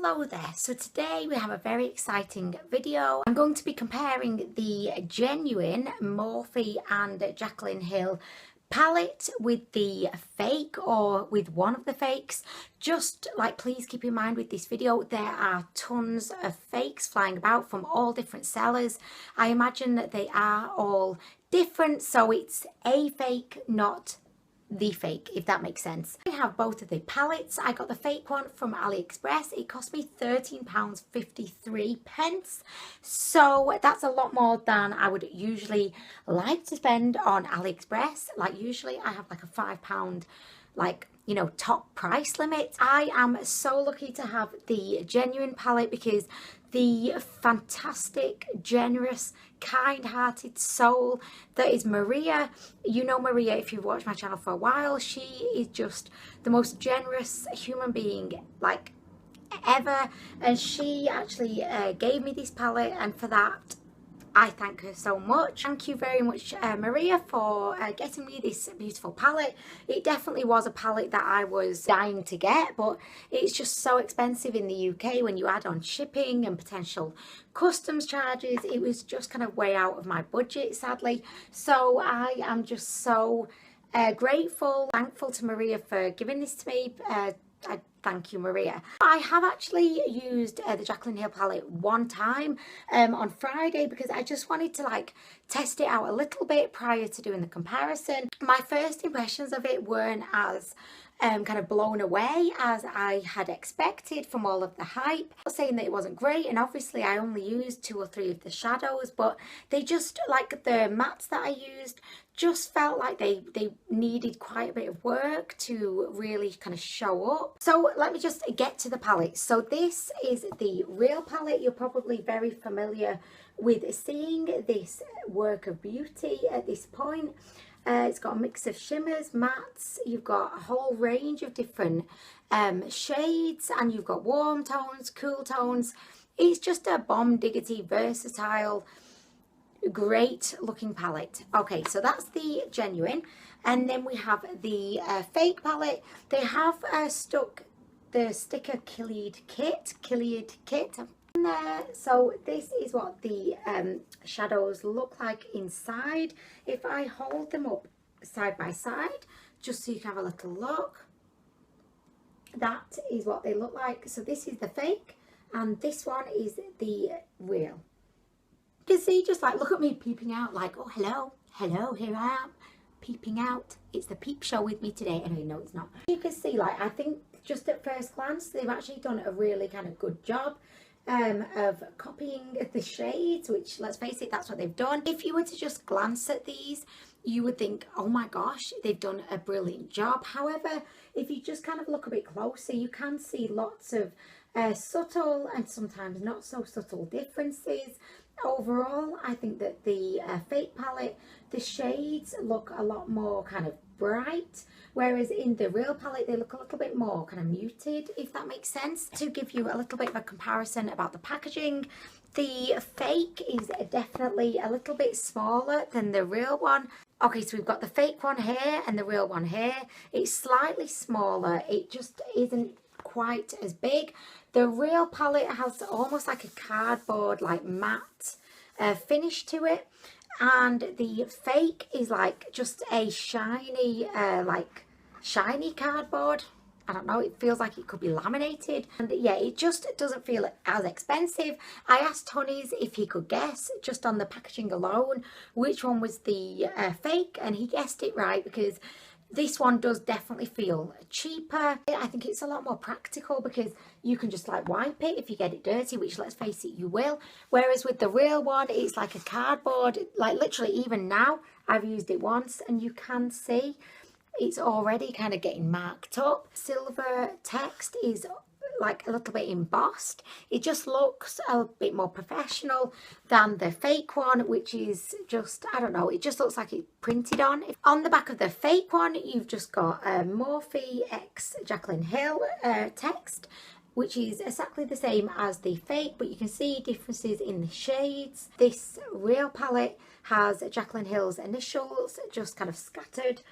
Hello there, so today we have a very exciting video. I'm going to be comparing the genuine Morphe and Jaclyn Hill palette with the fake or with one of the fakes. Just like, please keep in mind with this video there are tons of fakes flying about from all different sellers. I imagine that they are all different, so it's a fake, not the fake, if that makes sense. I have both of the palettes. I got the fake one from Aliexpress. It cost me £13.53, so that's a lot more than I would usually like to spend on Aliexpress. Like, usually I have like a £5 like, you know, top price limit. I am so lucky to have the genuine palette because the fantastic, generous, kind-hearted soul that is Maria. You know Maria if you've watched my channel for a while. She is just the most generous human being like ever, and she actually gave me this palette, and for that I thank her so much. Thank you very much, Maria, for getting me this beautiful palette. It definitely was a palette that I was dying to get, but it's just so expensive in the UK when you add on shipping and potential customs charges. It was just kind of way out of my budget, sadly. So I am just so grateful, thankful to Maria for giving this to me. Thank you, Maria. I have actually used the Jaclyn Hill palette one time on Friday because I just wanted to like test it out a little bit prior to doing the comparison. My first impressions of it weren't as kind of blown away as I had expected from all of the hype. I'm not saying that it wasn't great, and obviously I only used 2 or 3 of the shadows, but they just, like the mattes that I used, just felt like they needed quite a bit of work to really kind of show up. So let me just get to the palette. So this is the real palette. You're probably very familiar with seeing this work of beauty at this point. It's got a mix of shimmers, mattes, you've got a whole range of different shades, and you've got warm tones, cool tones. It's just a bomb diggity, versatile, great looking palette. Okay, so that's the genuine, and then we have the fake palette. They have stuck the sticker Killied kit. So this is what the shadows look like inside. If I hold them up side by side just so you can have a little look, that is what they look like. So this is the fake and this one is the real. You can see, just like, look at me peeping out like, oh hello, here I am peeping out. It's the peep show with me today. Anyway, no, it's not. You can see, like, I think just at first glance they've actually done a really kind of good job of copying the shades, which, let's face it, that's what they've done. If you were to just glance at these, you would think, oh my gosh, they've done a brilliant job. However, if you just kind of look a bit closer, you can see lots of subtle and sometimes not so subtle differences. Overall, I think that the fake palette, the shades look a lot more kind of bright, whereas in the real palette they look a little bit more kind of muted, if that makes sense. To give you a little bit of a comparison about the packaging, the fake is definitely a little bit smaller than the real one. Okay, so we've got the fake one here and the real one here. It's slightly smaller, it just isn't quite as big. The real palette has almost like a cardboard, like matte finish to it, and the fake is like just a shiny like shiny cardboard. I don't know, it feels like it could be laminated, and yeah, it just doesn't feel as expensive. I asked Honeys if he could guess just on the packaging alone which one was the fake, and he guessed it right because this one does definitely feel cheaper. I think it's a lot more practical because you can just like wipe it if you get it dirty, which, let's face it, you will. Whereas with the real one, it's like a cardboard. Like, literally, even now, I've used it once and you can see it's already kind of getting marked up. Silver text is like a little bit embossed. It just looks a bit more professional than the fake one, which is just, I don't know, it just looks like it's printed on. On the back of the fake one, you've just got Morphe x Jaclyn Hill text, which is exactly the same as the fake, but you can see differences in the shades. This real palette has Jaclyn Hill's initials just kind of scattered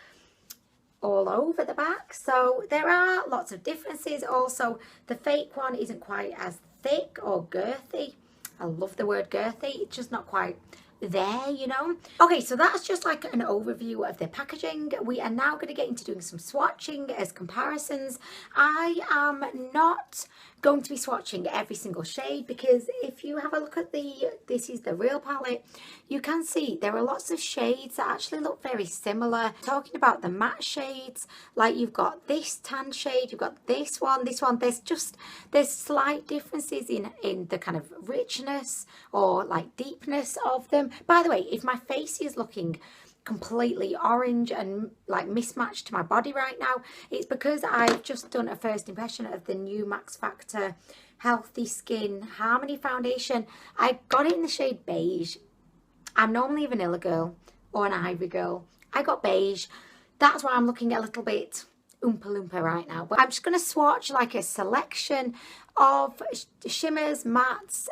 all over the back. So there are lots of differences. Also, the fake one isn't quite as thick or girthy. I love the word girthy. It's just not quite there, you know. Okay, so that's just like an overview of the packaging. We are now going to get into doing some swatching as comparisons. I am not going to be swatching every single shade, because if you have a look at this is the real palette, you can see there are lots of shades that actually look very similar. Talking about the matte shades, like you've got this tan shade, you've got this one, there's slight differences in the kind of richness or like deepness of them. By the way, if my face is looking completely orange and like mismatched to my body right now, it's because I've just done a first impression of the new Max Factor Healthy Skin Harmony foundation. I got it in the shade beige. I'm normally a vanilla girl or an ivory girl. I got beige. That's why I'm looking a little bit oompa loompa right now. But I'm just going to swatch like a selection of shimmers, mattes,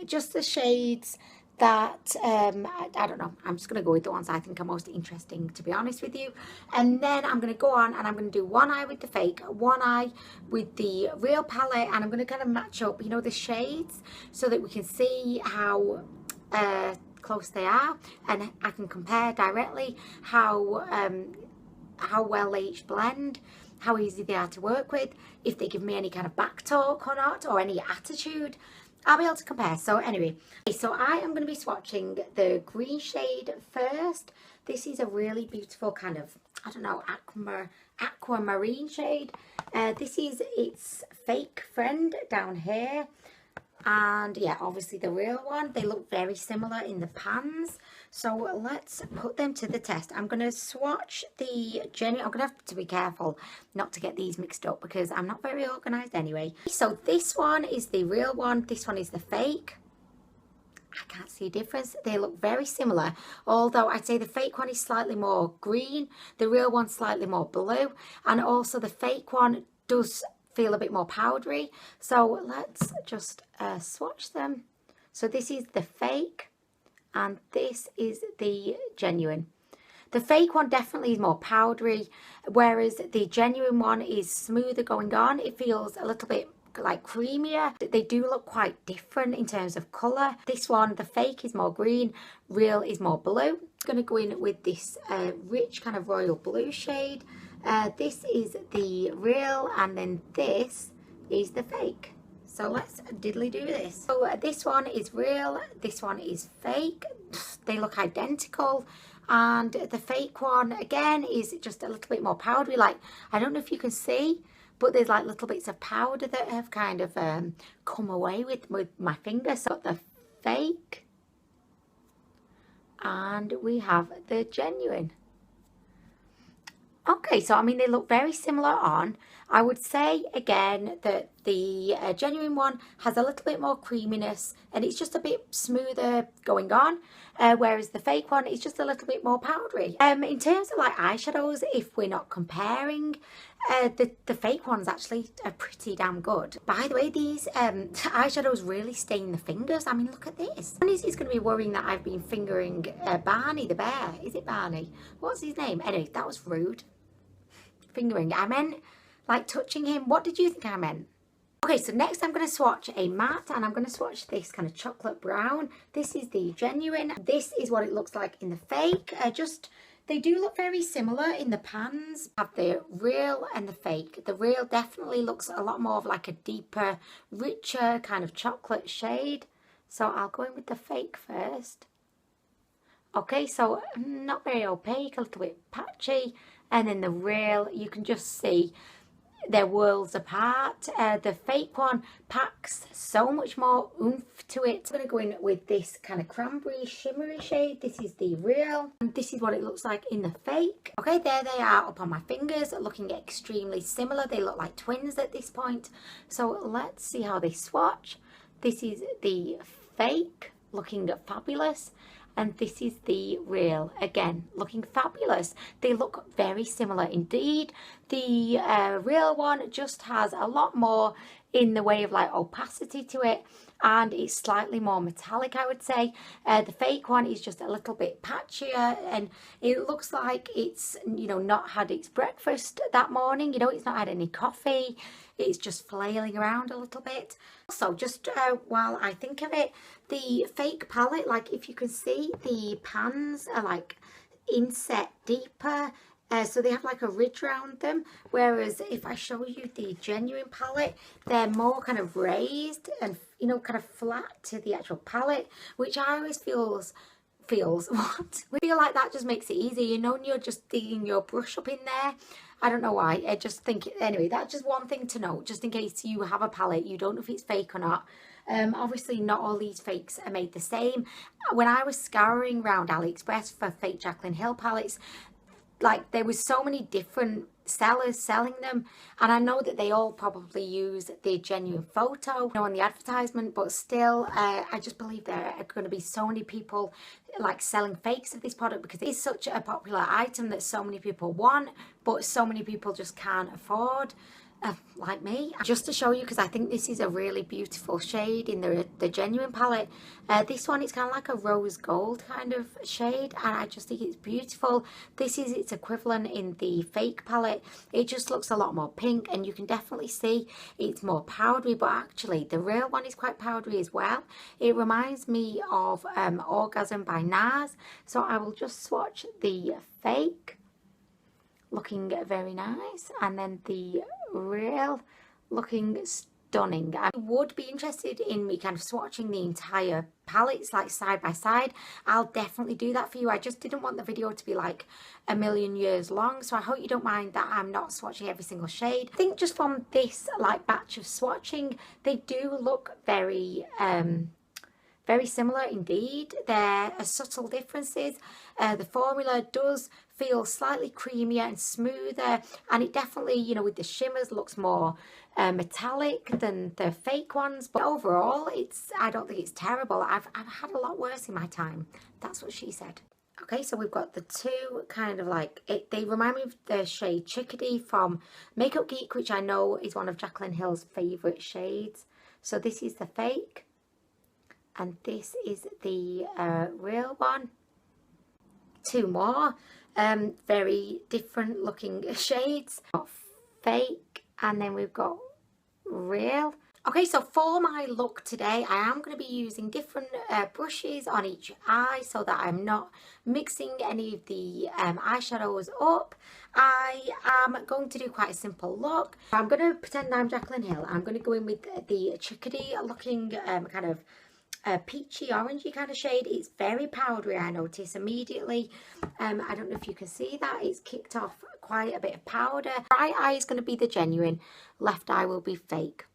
just the shades that I don't know, I'm just going to go with the ones I think are most interesting, to be honest with you. And then I'm going to go on and I'm going to do one eye with the fake, one eye with the real palette, and I'm going to kind of match up, you know, the shades so that we can see how close they are, and I can compare directly how well they each blend, how easy they are to work with, if they give me any kind of back talk or not, or any attitude. I'll be able to compare. So anyway, so I am going to be swatching the green shade first. This is a really beautiful kind of, I don't know, aquamarine shade. This is its fake friend down here. And yeah, obviously the real one. They look very similar in the pans. So let's put them to the test. I'm going to swatch the genuine. I'm going to have to be careful not to get these mixed up because I'm not very organised anyway. So this one is the real one. This one is the fake. I can't see a difference. They look very similar, although I'd say the fake one is slightly more green. The real one's slightly more blue. And also the fake one does feel a bit more powdery. So let's just swatch them. So this is the fake and this is the genuine. The fake one definitely is more powdery, whereas the genuine one is smoother going on. It feels a little bit like creamier. They do look quite different in terms of colour. This one, the fake, is more green, real is more blue. I'm going to go in with this rich kind of royal blue shade. This is the real, and then this is the fake. So let's diddly do this. So this one is real, this one is fake. They look identical. And the fake one, again, is just a little bit more powdery. Like, I don't know if you can see, but there's like little bits of powder that have kind of come away with my finger. So the fake, and we have the genuine. Okay, so I mean, they look very similar on. I would say again that the genuine one has a little bit more creaminess and it's just a bit smoother going on, whereas the fake one is just a little bit more powdery. In terms of like eyeshadows, if we're not comparing, the fake ones actually are pretty damn good. By the way, these eyeshadows really stain the fingers. I mean, look at this. And he's going to be worrying that I've been fingering Barney the bear. Is it Barney? What's his name? Anyway, that was rude. Fingering. I meant like touching him. What did you think I meant? Okay, so next I'm going to swatch a matte, and I'm going to swatch this kind of chocolate brown. This is the genuine. This is what it looks like in the fake. They do look very similar in the pans. Have the real and the fake. The real definitely looks a lot more of like a deeper, richer kind of chocolate shade. So I'll go in with the fake first. Okay, so not very opaque, a little bit patchy. And then the real, you can just see they're worlds apart. The fake one packs so much more oomph to it. I'm going to go in with this kind of cranberry shimmery shade. This is the real, and this is what it looks like in the fake. Okay, there they are up on my fingers, looking extremely similar. They look like twins at this point. So let's see how they swatch. This is the fake, looking fabulous. And this is the real, again, looking fabulous. They look very similar indeed. The real one just has a lot more in the way of like opacity to it, and it's slightly more metallic, I would say. The fake one is just a little bit patchier, and it looks like it's, you know, not had its breakfast that morning, you know, it's not had any coffee, it's just flailing around a little bit. Also, just while I think of it, the fake palette, like if you can see, the pans are like inset deeper, so they have like a ridge around them, whereas if I show you the genuine palette, they're more kind of raised and, you know, kind of flat to the actual palette, which I always feels what? We feel like that just makes it easy, you know, when you're just digging your brush up in there. I don't know why, I just think, anyway, that's just one thing to note, just in case you have a palette, you don't know if it's fake or not. Obviously not all these fakes are made the same. When I was scouring around Aliexpress for fake Jaclyn Hill palettes, like there was so many different sellers selling them, and I know that they all probably use the genuine photo, you know, on the advertisement, but still I just believe there are going to be so many people like selling fakes of this product, because it's such a popular item that so many people want, but so many people just can't afford. Like me, just to show you, because I think this is a really beautiful shade in the genuine palette. This one is kind of like a rose gold kind of shade, and I just think it's beautiful. This is its equivalent in the fake palette. It just looks a lot more pink, and you can definitely see it's more powdery, but actually the real one is quite powdery as well. It reminds me of Orgasm by NARS, so I will just swatch the fake, looking very nice, and then the real, looking stunning. I would be interested in me kind of swatching the entire palettes like side by side. I'll definitely do that for you. I just didn't want the video to be like a million years long, so I hope you don't mind that I'm not swatching every single shade. I think just from this like batch of swatching, they do look very similar indeed. There are subtle differences. The formula does feel slightly creamier and smoother, and it definitely, you know, with the shimmers looks more metallic than the fake ones, but overall I don't think it's terrible. I've had a lot worse in my time. That's what she said. Okay, so we've got the two kind of like, they remind me of the shade Chickadee from Makeup Geek, which I know is one of Jaclyn Hill's favourite shades. So this is the fake, and this is the real one. Two more very different looking shades. Got fake, and then we've got real. Okay, so for my look today, I am going to be using different brushes on each eye so that I'm not mixing any of the eyeshadows up. I am going to do quite a simple look. I'm going to pretend I'm Jaclyn Hill. I'm going to go in with the Chickadee looking kind of peachy orangey kind of shade. It's very powdery, I notice immediately. I don't know if you can see that, it's kicked off quite a bit of powder. Right eye is going to be the genuine, left eye will be fake.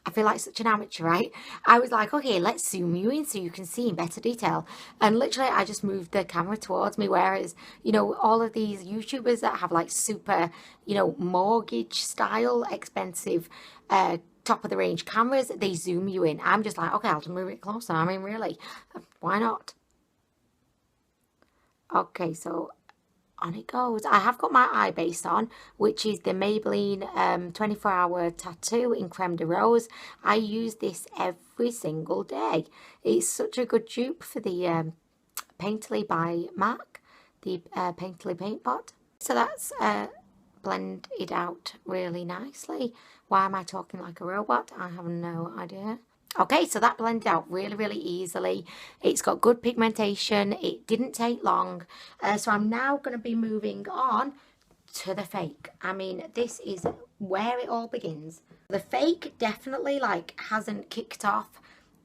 I feel like such an amateur, right? I was like, okay, let's zoom you in so you can see in better detail. And literally, I just moved the camera towards me, whereas, you know, all of these YouTubers that have like super, you know, mortgage style, expensive, top of the range cameras, they zoom you in. I'm just like, okay, I'll just move it closer. I mean, really, why not? Okay, so on it goes. I have got my eye base on, which is the Maybelline 24-hour tattoo in Creme de Rose. I use this every single day. It's such a good dupe for the Painterly by MAC, the Painterly paint pot. So that's blended out really nicely. Why am I talking like a robot? I have no idea. Okay, so that blended out really easily. It's got good pigmentation. It didn't take long. So I'm now going to be moving on to the fake. I mean, this is where it all begins. The fake definitely like hasn't kicked off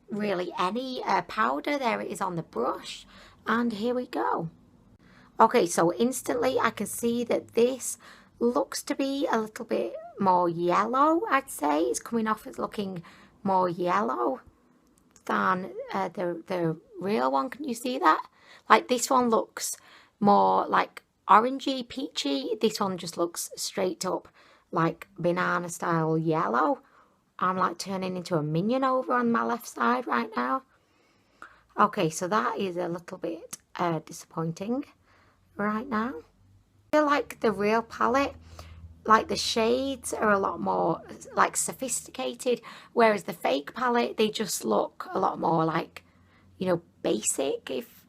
really any powder. There it is on the brush. And here we go. Okay, so instantly I can see that this looks to be a little bit more yellow, I'd say. It's coming off as looking more yellow than the real one. Can you see that? Like this one looks more like orangey, peachy. This one just looks straight up like banana style yellow. I'm like turning into a minion over on my left side right now. Okay, so that is a little bit disappointing right now. I feel like the real palette like the shades are a lot more like sophisticated, whereas the fake palette, they just look a lot more like, you know, basic, if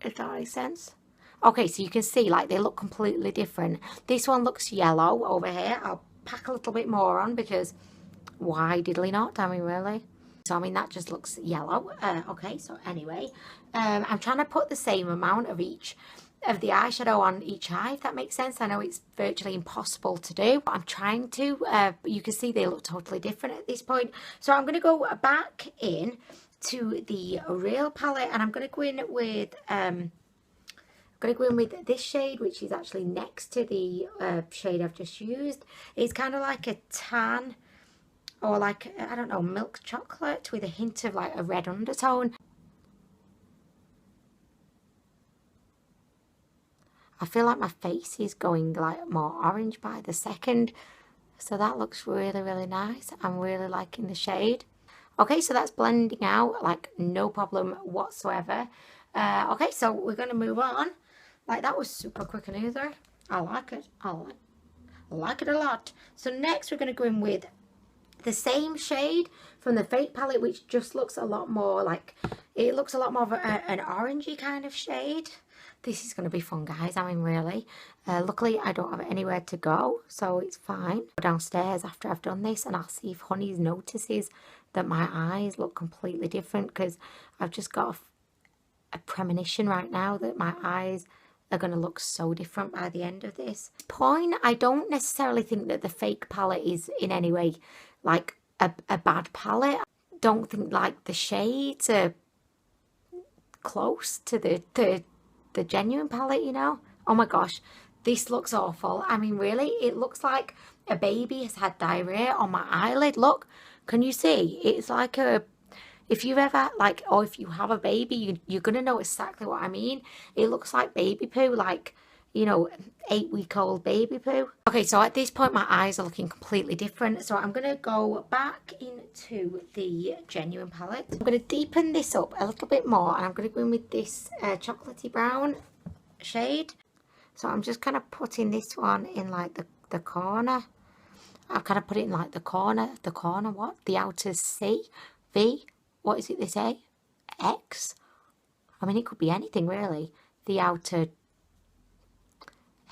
that makes sense. Okay, so you can see like they look completely different. This one looks yellow over here. I'll pack a little bit more on because why diddly not? I mean, really. So I mean that just looks yellow. Okay, so anyway, I'm trying to put the same amount of each of the eyeshadow on each eye, if that makes sense. I know it's virtually impossible to do, but I'm trying to. You can see they look totally different at this point. So I'm going to go back in to the real palette, and I'm going to go in with this shade, which is actually next to the shade I've just used. It's kind of like a tan, or like, I don't know, milk chocolate with a hint of like a red undertone. I feel like my face is going like more orange by the second. So that looks really, really nice. I'm really liking the shade. Okay, so that's blending out like no problem whatsoever. Okay, so we're going to move on. Like, that was super quick and easy. I like it. I like it a lot. So next we're going to go in with the same shade from the fake palette, which just looks a lot more like, it looks a lot more of an orangey kind of shade. This is going to be fun, guys. I mean, really. Luckily, I don't have anywhere to go, so it's fine. Go downstairs after I've done this, and I'll see if Honeys notices that my eyes look completely different, because I've just got a premonition right now that my eyes are going to look so different by the end of this point. I don't necessarily think that the fake palette is in any way like a bad palette. I don't think like the shades are close to the genuine palette, you know. Oh my gosh, this looks awful. I mean, really, it looks like a baby has had diarrhea on my eyelid. Look, can you see? It's like a, if you've ever, like, or if you have a baby, you're going to know exactly what I mean. It looks like baby poo, like, you know, 8-week-old baby poo. Okay, so at this point, my eyes are looking completely different. So I'm going to go back into the genuine palette. I'm going to deepen this up a little bit more, and I'm going to go in with this chocolatey brown shade. So I'm just kind of putting this one in like the corner. I've kind of put it in like the corner, what? The outer C, V, what is it they say? X? I mean, it could be anything really. The outer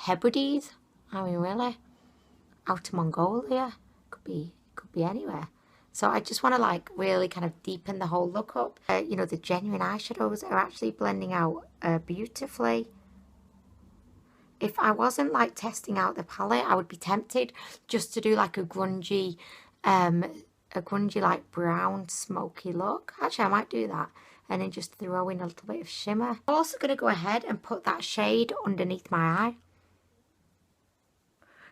Hebrides? I mean, really? Outer Mongolia? Could be anywhere. So I just want to like really kind of deepen the whole look up. You know, the genuine eyeshadows are actually blending out beautifully. If I wasn't like testing out the palette, I would be tempted just to do like a grungy like brown smoky look. Actually, I might do that and then just throw in a little bit of shimmer. I'm also going to go ahead and put that shade underneath my eye.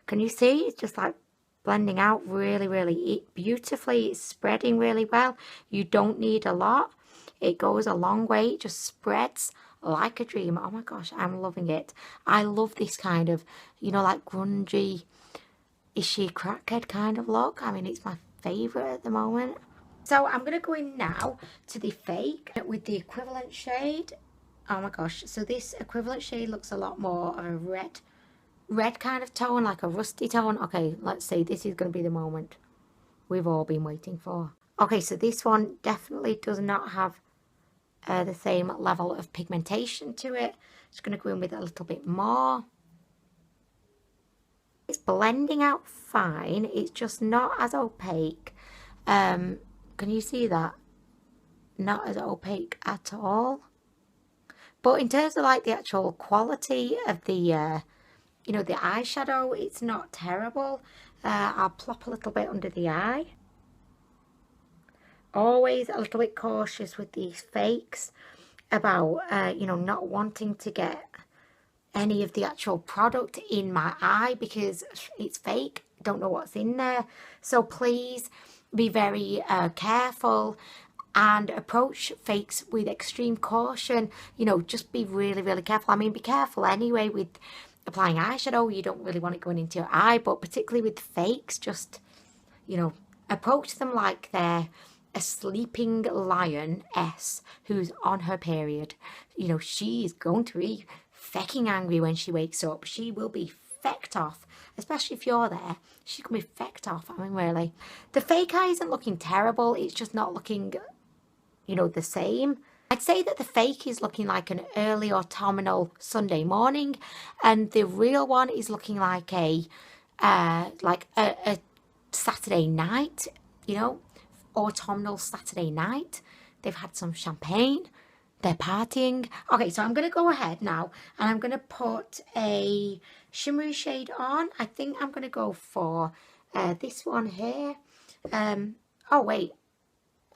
Can you see? It's just like blending out really, really beautifully. It's spreading really well. You don't need a lot. It goes a long way. It just spreads like a dream. Oh my gosh, I'm loving it. I love this kind of, you know, like grungy, is she a crackhead kind of look. I mean, it's my favourite at the moment. So I'm going to go in now to the fake with the equivalent shade. Oh my gosh, so this equivalent shade looks a lot more of a red kind of tone, like a rusty tone. Okay, let's see, this is going to be the moment we've all been waiting for. Okay, so this one definitely does not have the same level of pigmentation to it. Just going to go in with a little bit more. It's blending out fine. It's just not as opaque. Can you see that? Not as opaque at all. But in terms of like the actual quality of the, you know, the eyeshadow, it's not terrible. I'll plop a little bit under the eye. Always a little bit cautious with these fakes about, you know, not wanting to get any of the actual product in my eye because it's fake. Don't know what's in there. So please be very careful and approach fakes with extreme caution. You know, just be really, really careful. I mean, be careful anyway with applying eyeshadow. You don't really want it going into your eye, but particularly with fakes, just, you know, approach them like they're a sleeping lioness who's on her period. You know, she is going to be fecking angry when she wakes up. She will be fecked off especially if you're there, she can be fecked off. I mean, really. The fake eye isn't looking terrible. It's just not looking, you know, the same. I'd say that the fake is looking like an early autumnal Sunday morning, and the real one is looking like a Saturday night, you know, autumnal Saturday night. They've had some champagne, they're partying. Okay, so I'm going to go ahead now and I'm going to put a shimmery shade on. I think I'm going to go for this one here. Oh, wait.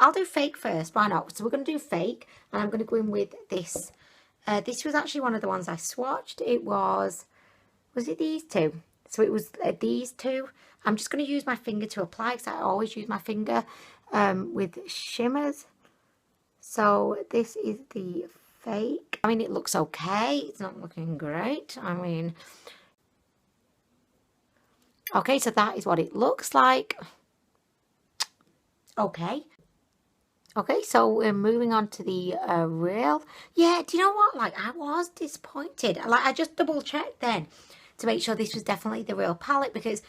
I'll do fake first, why not? So we're going to do fake, and I'm going to go in with this. This was actually one of the ones I swatched. It was it these two? So it was these two. I'm just going to use my finger to apply, because I always use my finger with shimmers. So this is the fake. I mean, it looks okay. It's not looking great. I mean, okay, so that is what it looks like. Okay. Okay, so we're moving on to the real. Yeah, do you know what? Like, I was disappointed. Like, I just double checked then to make sure this was definitely the real palette, because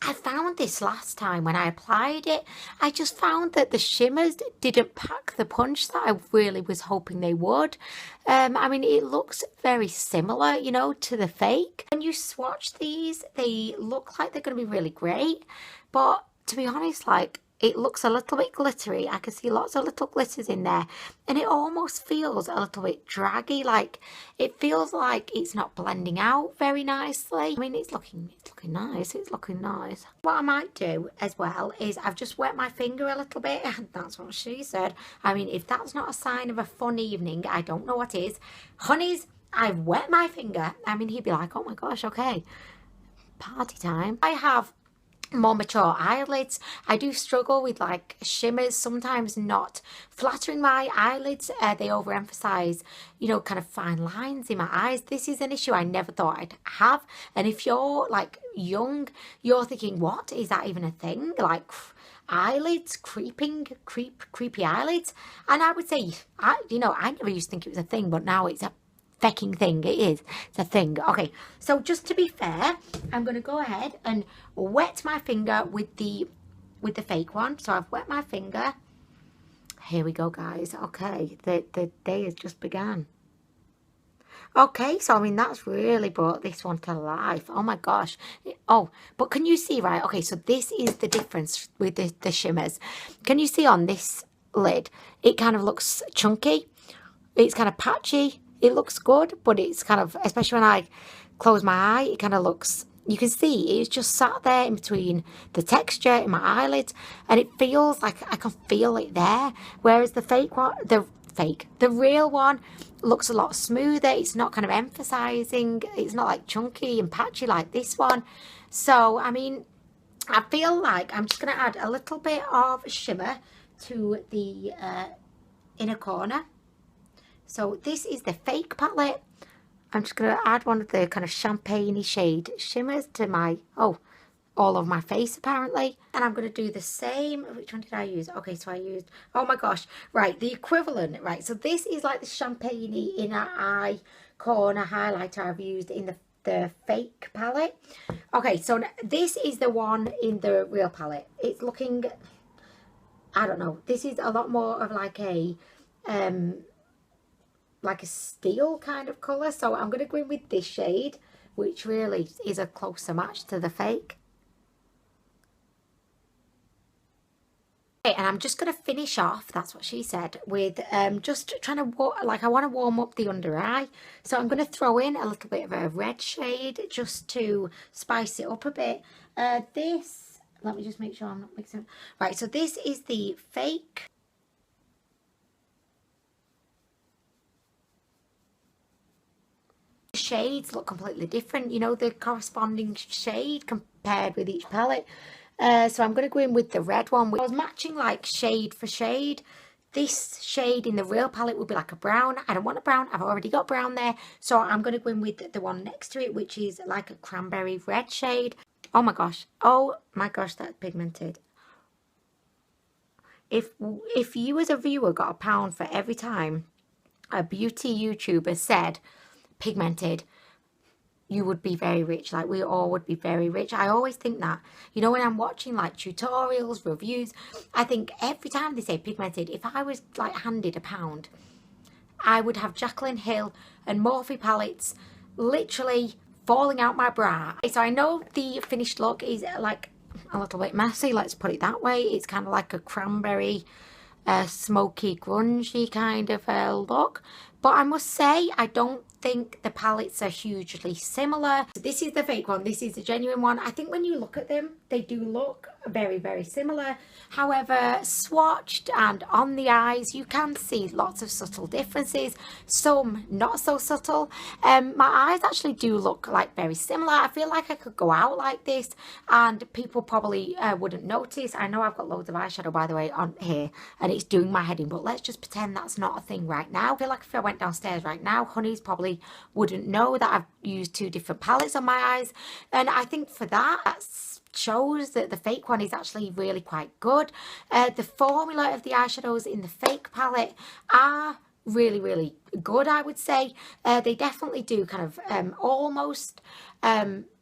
I found this last time when I applied it. I just found that the shimmers didn't pack the punch that I really was hoping they would. I mean, it looks very similar, you know, to the fake. When you swatch these, they look like they're going to be really great. But to be honest, like, it looks a little bit glittery. I can see lots of little glitters in there. And it almost feels a little bit draggy. Like, it feels like it's not blending out very nicely. I mean, it's looking nice. It's looking nice. What I might do as well is I've just wet my finger a little bit. That's what she said. I mean, if that's not a sign of a fun evening, I don't know what is. Honeys, I've wet my finger. I mean, he'd be like, oh my gosh, okay. Party time. I have more mature eyelids. I do struggle with like shimmers, sometimes not flattering my eyelids. They overemphasize, you know, kind of fine lines in my eyes. This is an issue I never thought I'd have. And if you're like young, you're thinking, what is that even a thing? Like eyelids, creepy eyelids. And I would say, I never used to think it was a thing, but now it's a fecking thing. It is. It's a thing. Okay, so just to be fair, I'm going to go ahead and wet my finger with the fake one. So I've wet my finger. Here we go, guys. Okay, the day has just begun. Okay, so I mean, that's really brought this one to life. Oh my gosh. Oh, but can you see, right? Okay, so this is the difference with the shimmers. Can you see on this lid? It kind of looks chunky. It's kind of patchy. It looks good, but it's kind of, especially when I close my eye, it kind of looks, you can see it's just sat there in between the texture in my eyelids, and it feels like I can feel it there. Whereas the fake one, the real one looks a lot smoother. It's not kind of emphasizing. It's not like chunky and patchy like this one. So, I mean, I feel like I'm just going to add a little bit of shimmer to the inner corner. So this is the fake palette. I'm just going to add one of the kind of champagne-y shade shimmers to my, all of my face apparently. And I'm going to do the same. Which one did I use? Okay, so I used, oh my gosh, right, the equivalent, right. So this is like the champagne-y inner eye corner highlighter I've used in the fake palette. Okay, so this is the one in the real palette. It's looking, I don't know, this is a lot more of like a steel kind of colour. So I'm going to go in with this shade, which really is a closer match to the fake. Okay, and I'm just going to finish off, that's what she said, with just trying to, I want to warm up the under eye. So I'm going to throw in a little bit of a red shade just to spice it up a bit. This, let me just make sure I'm not mixing. Right, so this is the fake. Shades look completely different, you know, the corresponding shade compared with each palette. So I'm going to go in with the red one. I was matching like shade for shade. This shade in the real palette would be like a brown. I don't want a brown. I've already got brown there. So I'm going to go in with the one next to it, which is like a cranberry red shade. Oh my gosh. Oh my gosh, that's pigmented. If you as a viewer got £1 for every time a beauty YouTuber said pigmented, you would be very rich. Like, we all would be very rich. I always think that, you know, when I'm watching like tutorials, reviews, I think every time they say pigmented, if I was like handed £1, I would have Jaclyn Hill and Morphe palettes literally falling out my bra. So I know the finished look is like a little bit messy, let's put it that way. It's kind of like a cranberry, smoky, grungy kind of look. But I must say, I don't think the palettes are hugely similar. So this is the fake one, this is the genuine one. I think when you look at them, they do look very, very similar. However, swatched and on the eyes, you can see lots of subtle differences, some not so subtle. My eyes actually do look like very similar. I feel like I could go out like this and people probably wouldn't notice. I know I've got loads of eyeshadow, by the way, on here, and it's doing my head in, but let's just pretend that's not a thing right now. I feel like if I went downstairs right now, honeys probably wouldn't know that I've used 2 different palettes on my eyes. And I think for that shows that the fake one is actually really quite good. The formula of the eyeshadows in the fake palette are really, really good, I would say. They definitely do kind of almost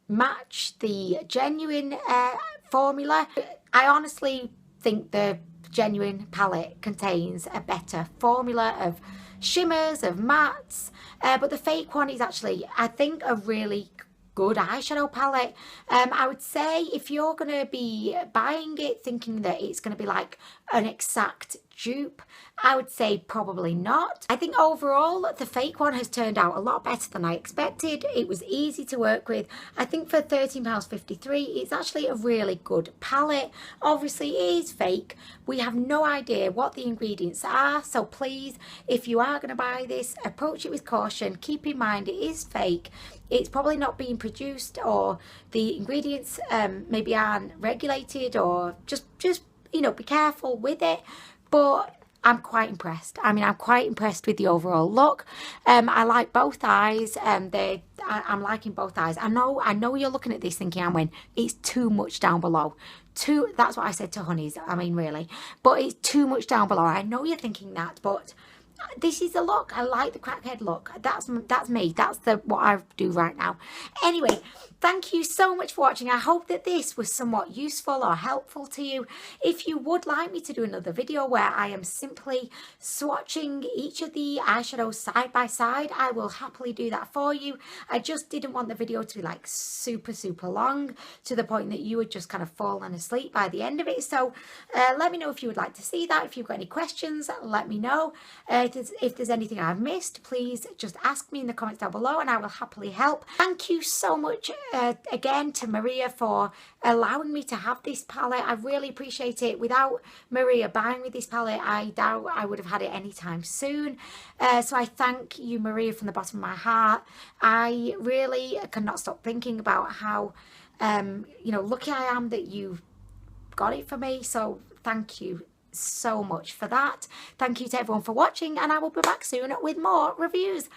match the genuine formula. I honestly think the genuine palette contains a better formula of shimmers, of mattes, but the fake one is actually, I think, a really good eyeshadow palette. I would say if you're going to be buying it thinking that it's going to be like an exact dupe, I would say probably not. I think overall the fake one has turned out a lot better than I expected. It was easy to work with. I think for £13.53 it's actually a really good palette. Obviously it is fake. We have no idea what the ingredients are, so please, if you are going to buy this, approach it with caution. Keep in mind it is fake. It's probably not being produced, or the ingredients maybe aren't regulated, or just you know, be careful with it. But I'm quite impressed. I mean, I'm quite impressed with the overall look. I like both eyes. I'm liking both eyes. I know you're looking at this thinking, Anwen, it's too much down below. That's what I said to honeys. I mean, really. But it's too much down below. I know you're thinking that, but this is the look. I like the crackhead look. That's me. That's what I do right now. Anyway, thank you so much for watching. I hope that this was somewhat useful or helpful to you. If you would like me to do another video where I am simply swatching each of the eyeshadows side by side, I will happily do that for you. I just didn't want the video to be like super long, to the point that you would just kind of fallen asleep by the end of it. So let me know if you would like to see that. If you've got any questions, let me know. If there's anything I've missed, please just ask me in the comments down below and I will happily help. Thank you so much again to Maria for allowing me to have this palette. I really appreciate it. Without Maria buying me this palette, I doubt I would have had it anytime soon. So I thank you, Maria, from the bottom of my heart. I really cannot stop thinking about how you know, lucky I am that you got it for me. So thank you so much for that. Thank you to everyone for watching, and I will be back soon with more reviews.